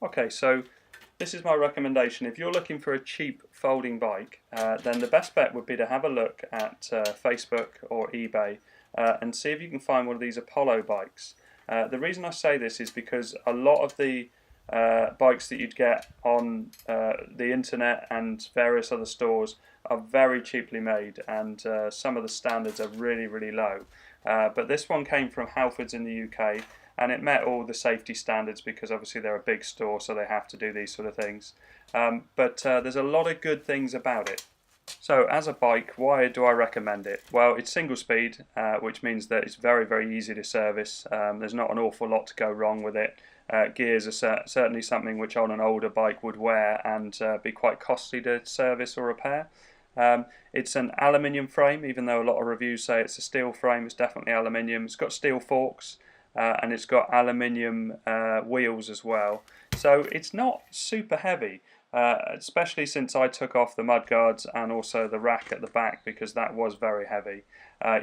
Okay, so this is my recommendation. If you're looking for a cheap folding bike, then the best bet would be to have a look at Facebook or eBay and see if you can find one of these Apollo bikes. The reason I say this is because a lot of the bikes that you'd get on the internet and various other stores are very cheaply made, and some of the standards are really, really low. But this one came from Halfords in the UK, and it met all the safety standards because obviously they're a big store, so they have to do these sort of things. But there's a lot of good things about it. So as a bike, why do I recommend it? Well, it's single speed, which means that it's very, very easy to service. There's not an awful lot to go wrong with it. Gears are certainly something which on an older bike would wear and be quite costly to service or repair. It's an aluminium frame, even though a lot of reviews say it's a steel frame. It's definitely aluminium. It's got steel forks and it's got aluminium wheels as well. So it's not super heavy. Especially since I took off the mudguards and also the rack at the back because that was very heavy.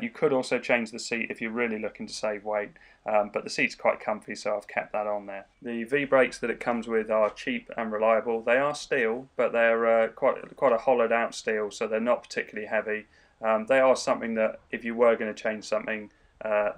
You could also change the seat if you're really looking to save weight, but the seat's quite comfy, so I've kept that on there. The V-brakes that it comes with are cheap and reliable. They are steel, but they're quite a hollowed out steel, so they're not particularly heavy. They are something that if you were going to change something,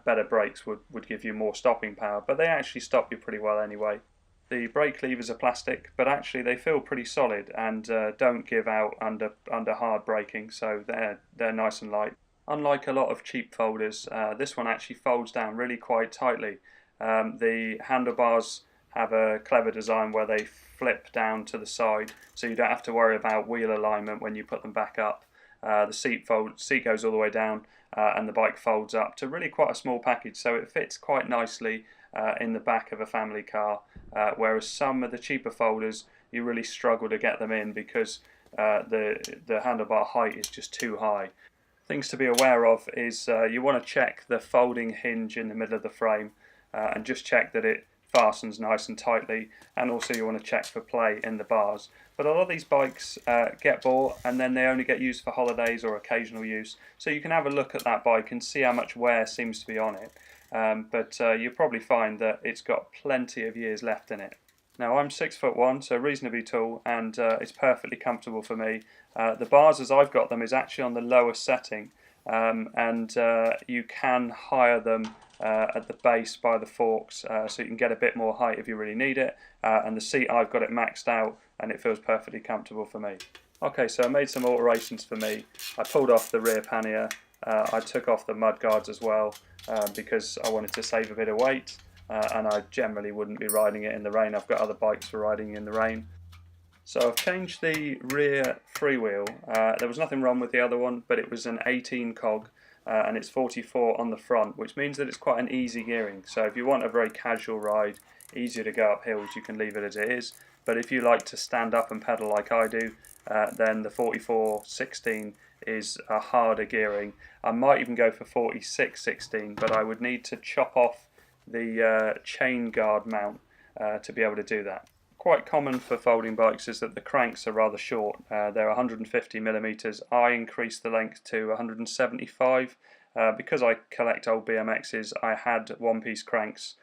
better brakes would give you more stopping power, but they actually stop you pretty well anyway. The brake levers are plastic, but actually they feel pretty solid and don't give out under hard braking, so they're nice and light. Unlike a lot of cheap folders, this one actually folds down really quite tightly. The handlebars have a clever design where they flip down to the side, so you don't have to worry about wheel alignment when you put them back up. The seat goes all the way down, and the bike folds up to really quite a small package, so it fits quite nicely in the back of a family car, whereas some of the cheaper folders you really struggle to get them in because the handlebar height is just too high. Things to be aware of is you want to check the folding hinge in the middle of the frame and just check that it fastens nice and tightly, and also you want to check for play in the bars. But a lot of these bikes get bought and then they only get used for holidays or occasional use, so you can have a look at that bike and see how much wear seems to be on it. But you'll probably find that it's got plenty of years left in it. Now I'm 6'1", so reasonably tall, and it's perfectly comfortable for me. The bars as I've got them is actually on the lowest setting, and you can higher them at the base by the forks, so you can get a bit more height if you really need it, and the seat I've got it maxed out and it feels perfectly comfortable for me. Okay, so I made some alterations for me. I pulled off the rear pannier, I took off the mudguards as well because I wanted to save a bit of weight, and I generally wouldn't be riding it in the rain. I've got other bikes for riding in the rain. So I've changed the rear freewheel. There was nothing wrong with the other one, but it was an 18 cog and it's 44 on the front, which means that it's quite an easy gearing. So if you want a very casual ride, easier to go up hills, you can leave it as it is. But if you like to stand up and pedal like I do, then the 44/16 is a harder gearing. I might even go for 46/16, but I would need to chop off the chain guard mount to be able to do that. Quite common for folding bikes is that the cranks are rather short. They're 150mm. I increased the length to 175. Because I collect old BMXs, I had one-piece cranks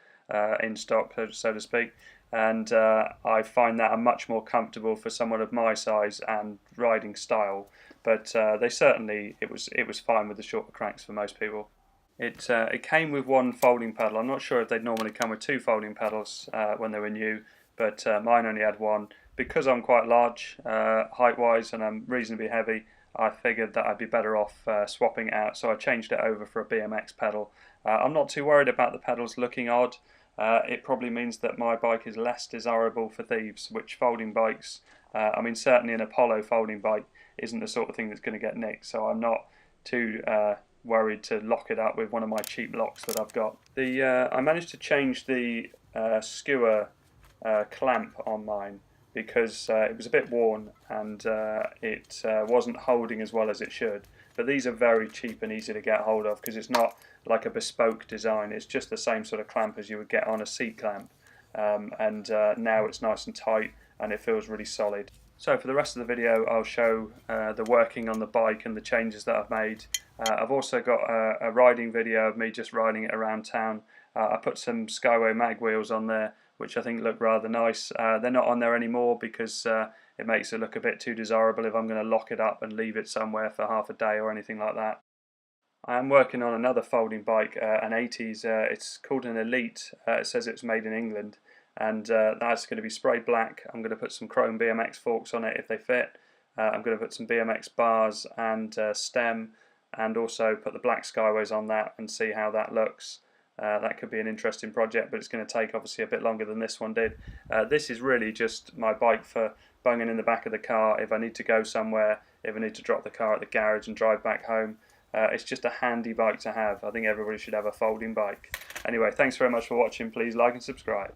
in stock, so to speak, and I find that are much more comfortable for someone of my size and riding style. But it was fine with the shorter cranks for most people. It came with one folding pedal. I'm not sure if they'd normally come with two folding pedals when they were new, but mine only had one. Because I'm quite large height-wise and I'm reasonably heavy, I figured that I'd be better off swapping it out, so I changed it over for a BMX pedal. I'm not too worried about the pedals looking odd. It probably means that my bike is less desirable for thieves, which folding bikes, I mean certainly an Apollo folding bike isn't the sort of thing that's going to get nicked, so I'm not too worried to lock it up with one of my cheap locks that I've got. I managed to change the skewer clamp on mine because it was a bit worn and it wasn't holding as well as it should. But these are very cheap and easy to get hold of because it's not like a bespoke design, it's just the same sort of clamp as you would get on a seat clamp, and now it's nice and tight and it feels really solid. So for the rest of the video I'll show the working on the bike and the changes that I've made. I've also got a riding video of me just riding it around town. I put some Skyway mag wheels on there which I think look rather nice. They're not on there anymore because it makes it look a bit too desirable if I'm going to lock it up and leave it somewhere for half a day or anything like that. I am working on another folding bike, an 80s. It's called an Elite. It says it's made in England, and that's going to be sprayed black. I'm going to put some chrome BMX forks on it if they fit. I'm going to put some BMX bars and stem, and also put the black skyways on that and see how that looks. That could be an interesting project, but it's going to take obviously a bit longer than this one did. This is really just my bike for bunging in the back of the car if I need to go somewhere, if I need to drop the car at the garage and drive back home. It's just a handy bike to have. I think everybody should have a folding bike. Anyway, thanks very much for watching. Please like and subscribe.